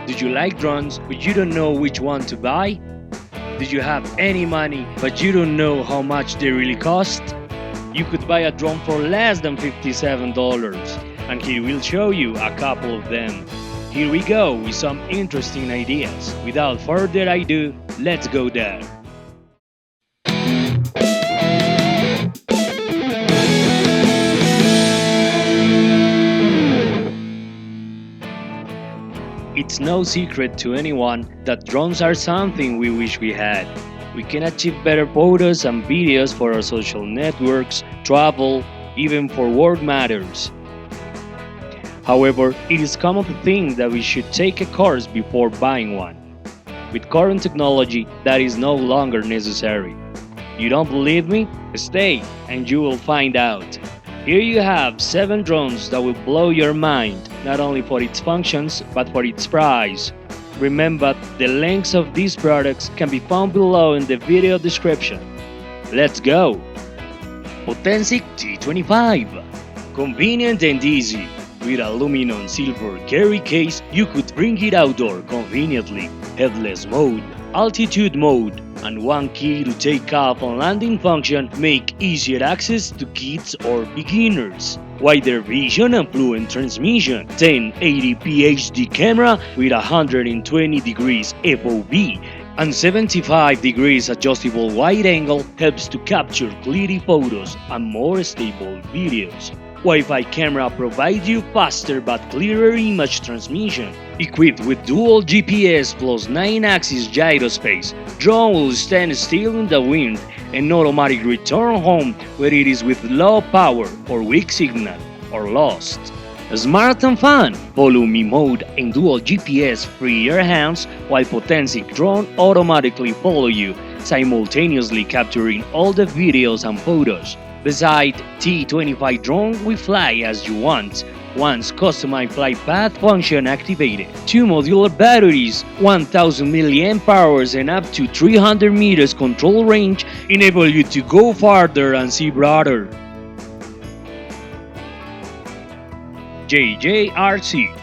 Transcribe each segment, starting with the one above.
Do you like drones but you don't know which one to buy? Do you have any money but you don't know how much they really cost? You could buy a drone for less than $57, and here we'll show you a couple of them. Here we go with some interesting ideas. Without further ado, let's go there. It's no secret to anyone that drones are something we wish we had. We can achieve better photos and videos for our social networks, travel, even for work matters. However, it is common to think that we should take a course before buying one. With current technology, that is no longer necessary. You don't believe me? Stay and you will find out. Here you have 7 drones that will blow your mind, not only for its functions, but for its price. Remember, the links of these products can be found below in the video description. Let's go! Potensic T25. Convenient and easy. With aluminum silver carry case, you could bring it outdoor conveniently. Headless mode, altitude mode, and one key to take off and landing function make easier access to kids or beginners. Wider vision and fluent transmission, 1080p HD camera with 120 degrees FOV and 75 degrees adjustable wide angle helps to capture clear photos and more stable videos. Wi-Fi camera provides you faster but clearer image transmission. Equipped with dual GPS plus 9-axis gyrospace, drone will stand still in the wind and automatic return home where it is with low power or weak signal or lost. Smart and fun, follow me mode and dual GPS free your hands while Potensic drone automatically follow you, simultaneously capturing all the videos and photos. Besides, T25 drone will fly as you want, once customized flight path function activated. 2 modular batteries, 1000 mAh and up to 300 meters control range enable you to go farther and see broader. JJRC.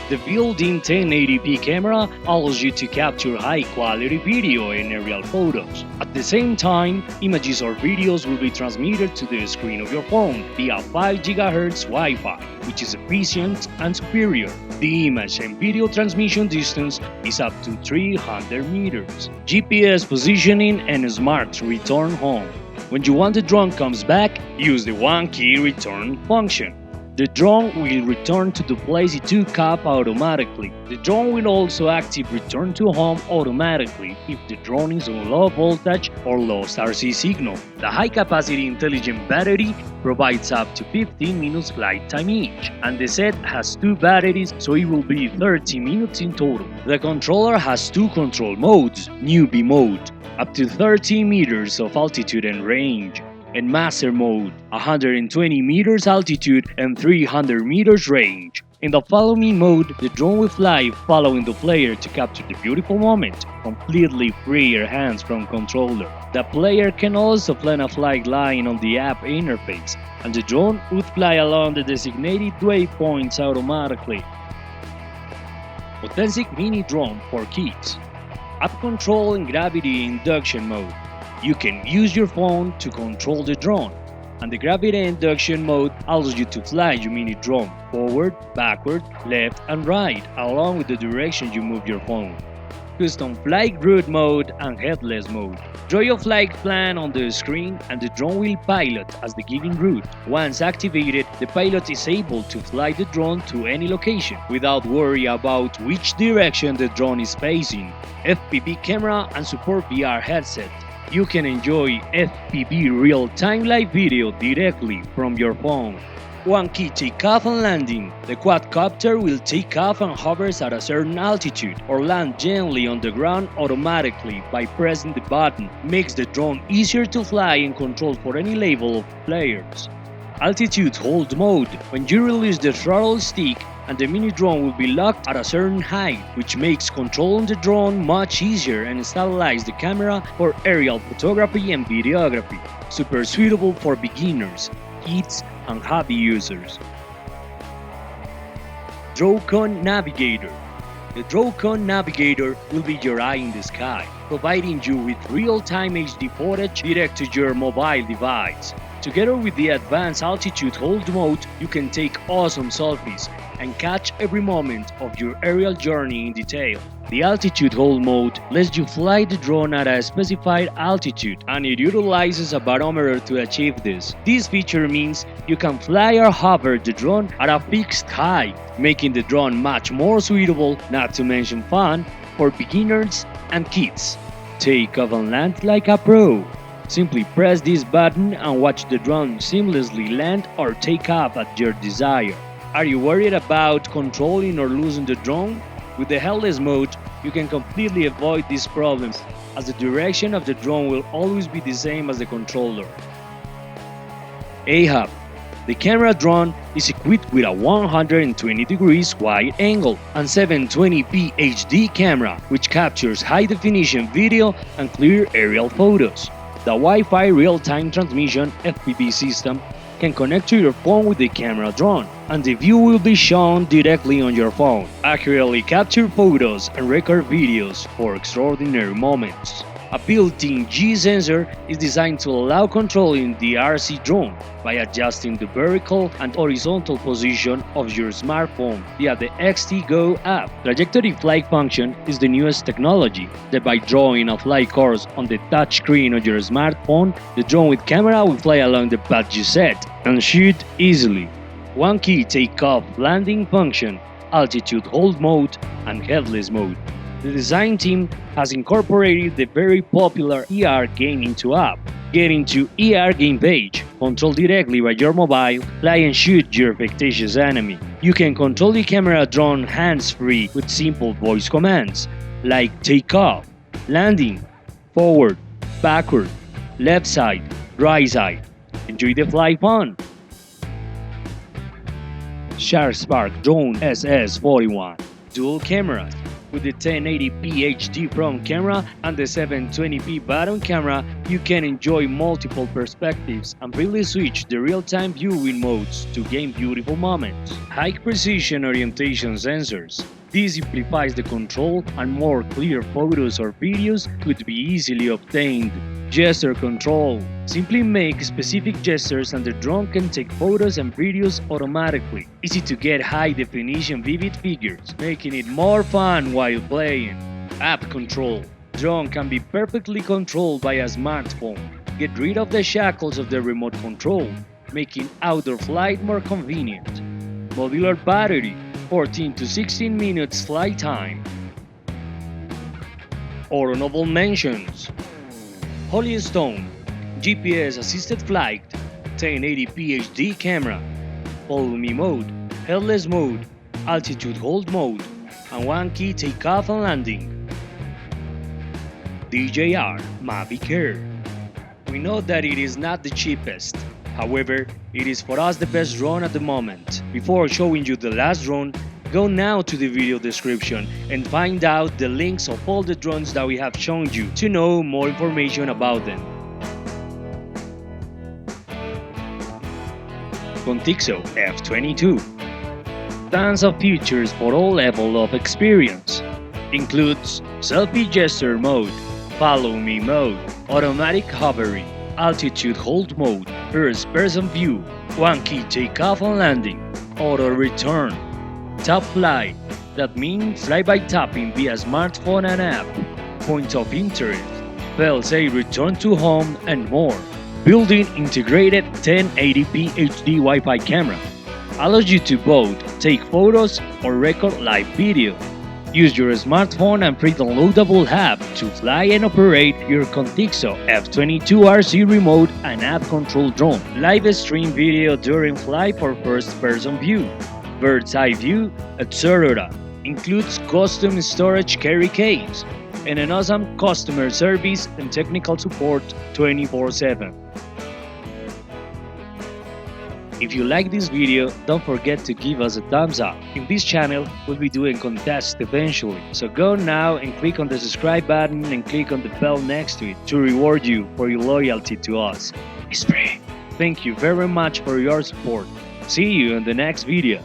The built-in 1080p camera allows you to capture high-quality video and aerial photos. At the same time, images or videos will be transmitted to the screen of your phone via 5 GHz Wi-Fi, which is efficient and superior. The image and video transmission distance is up to 300 meters. GPS positioning and smart return home. When you want the drone comes back, use the one-key return function. The drone will return to the place it took off automatically. The drone will also active return to home automatically if the drone is on low voltage or lost RC signal. The high-capacity intelligent battery provides up to 15 minutes flight time each, and the set has 2 batteries, so it will be 30 minutes in total. The controller has 2 control modes, newbie mode, up to 30 meters of altitude and range, and master mode, 120 meters altitude and 300 meters range. In the follow me mode, the drone will fly following the player to capture the beautiful moment, completely free your hands from controller. The player can also plan a flight line on the app interface, and the drone would fly along the designated waypoints automatically. Potensic mini drone for kids. App control and gravity induction mode. You can use your phone to control the drone, and the gravity induction mode allows you to fly your mini drone forward, backward, left and right along with the direction you move your phone. Custom flight route mode and headless mode. Draw your flight plan on the screen and the drone will pilot as the given route. Once activated, the pilot is able to fly the drone to any location without worry about which direction the drone is facing. FPV camera and support VR headset. You can enjoy FPV real-time live video directly from your phone. One key takeoff and landing. The quadcopter will take off and hovers at a certain altitude or land gently on the ground automatically by pressing the button. Makes the drone easier to fly and control for any level of players. Altitude hold mode. When you release the throttle stick, and the mini drone will be locked at a certain height, which makes controlling the drone much easier and stabilize the camera for aerial photography and videography. Super suitable for beginners, kids and hobby users. DROCON Navigator. The DROCON Navigator will be your eye in the sky, providing you with real-time HD footage direct to your mobile device. Together with the advanced altitude hold mode, you can take awesome selfies and catch every moment of your aerial journey in detail. The altitude hold mode lets you fly the drone at a specified altitude, and it utilizes a barometer to achieve this. This feature means you can fly or hover the drone at a fixed height, making the drone much more suitable, not to mention fun, for beginners and kids. Take off and land like a pro. Simply press this button and watch the drone seamlessly land or take off at your desire. Are you worried about controlling or losing the drone? With the headless mode, you can completely avoid these problems, as the direction of the drone will always be the same as the controller. Attop. The camera drone is equipped with a 120 degrees wide angle and 720p HD camera, which captures high-definition video and clear aerial photos. The Wi-Fi real-time transmission FPV system can connect to your phone with the camera drone, and the view will be shown directly on your phone. Accurately capture photos and record videos for extraordinary moments. A built-in G sensor is designed to allow controlling the RC drone by adjusting the vertical and horizontal position of your smartphone via the XT-Go app. Trajectory flight function is the newest technology that by drawing a flight course on the touchscreen of your smartphone, the drone with camera will fly along the path you set and shoot easily. One key takeoff landing function, altitude hold mode, and headless mode. The design team has incorporated the very popular ER game into app. Get into ER game page, control directly by your mobile, fly and shoot your fictitious enemy. You can control the camera drone hands-free with simple voice commands like take off, landing, forward, backward, left side, right side. Enjoy the flight fun! ScharkSpark Drone SS41. Dual cameras. With the 1080p HD front camera and the 720p bottom camera, you can enjoy multiple perspectives and freely switch the real-time viewing modes to gain beautiful moments. High-precision orientation sensors. This simplifies the control, and more clear photos or videos could be easily obtained. Gesture control. Simply make specific gestures and the drone can take photos and videos automatically. Easy to get high-definition vivid figures, making it more fun while playing. App control. Drone can be perfectly controlled by a smartphone. Get rid of the shackles of the remote control, making outdoor flight more convenient. Modular battery. 14 to 16 minutes flight time. Honorable mentions. Holy Stone, GPS assisted flight, 1080p HD camera, follow me mode, headless mode, altitude hold mode, and one key takeoff and landing. DJI Mavic Air. We know that it is not the cheapest. However, it is for us the best drone at the moment. Before showing you the last drone, go now to the video description and find out the links of all the drones that we have shown you to know more information about them. Contixo F22. Tons of features for all level of experience. Includes selfie gesture mode, follow me mode, automatic hovering, altitude hold mode, first person view, one key takeoff and landing, auto return, top fly, that means fly by tapping via smartphone and app, point of interest, fail-safe return to home, and more. Built-in integrated 1080p HD Wi-Fi camera allows you to both take photos or record live video. Use your smartphone and pre-downloadable app to fly and operate your Contixo F22 RC remote and app-controlled drone. Live stream video during flight for first-person view, bird's eye view, etc. Includes custom storage carry case and an awesome customer service and technical support 24/7. If you like this video, don't forget to give us a thumbs up. In this channel, we'll be doing contests eventually, so go now and click on the subscribe button and click on the bell next to it to reward you for your loyalty to us. It's free. Thank you very much for your support. See you in the next video.